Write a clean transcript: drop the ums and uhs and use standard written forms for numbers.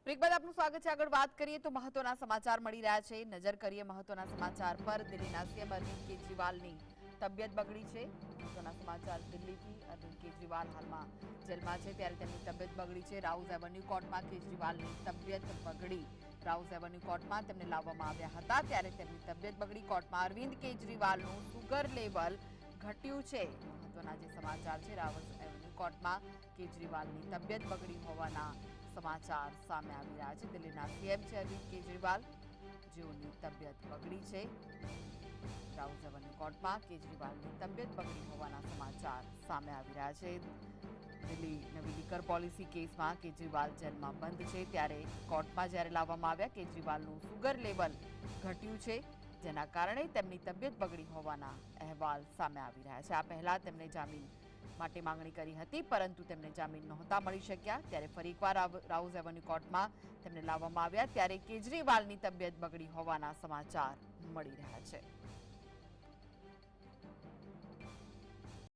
Break બાદ આપનું સ્વાગત છે। આગળ વાત કરીએ તો મહત્વના સમાચાર મળી રહ્યા છે। નજર કરીએ મહત્વના સમાચાર પર। દિલ્હીના સીએમ અરવિંદ કેજરીવાલની તબિયત બગડી છે। મહત્વના સમાચાર દિલ્હીથી। અરવિંદ કેજરીવાલ હાલમાં જેલમાં છે ત્યારે તેમની તબિયત બગડી છે। રાઉઝ એવન્યુ કોર્ટમાં કેજરીવાલની તબિયત બગડી। રાઉઝ એવન્યુ કોર્ટમાં તેમને લાવવામાં આવ્યા હતા ત્યારે તેમની તબિયત બગડી। કોર્ટમાં અરવિંદ કેજરીવાલનું સુગર લેવલ ઘટ્યું છે। મહત્વના જે સમાચાર છે રાઉઝ એવન્યુ કોર્ટમાં કેજરીવાલની તબિયત બગડી હોવાના સમાચાર સામે આવી રહ્યા છે। દિલ્હીના સીએમ છે અરવિંદ કેજરીવાલ, જેઓની તબિયત બગડી છે। રાઉઝ એવન્યુ કોર્ટમાં કેજરીવાલની તબિયત બગડી હોવાના સમાચાર સામે આવી રહ્યા છે। દિલ્હી નવી લીકર પોલિસી કેસમાં કેજરીવાલ જેલમાં બંધ છે ત્યારે કોર્ટમાં જ્યારે લાવવામાં આવ્યા કેજરીવાલનું સુગર લેવલ ઘટ્યું છે, જેના કારણે તેમની તબિયત બગડી હોવાના અહેવાલ સામે આવી રહ્યા છે। આ પહેલા તેમણે જામીન માટે માંગણી કરી હતી, પરંતુ તેમને જામીન નહોતા મળી શક્યા ત્યારે ફરી એકવાર રાઉઝ એવન્યુ કોર્ટમાં તેમને લાવવામાં આવ્યા ત્યારે કેજરીવાલની તબિયત બગડી હોવાના સમાચાર મળી રહ્યા છે।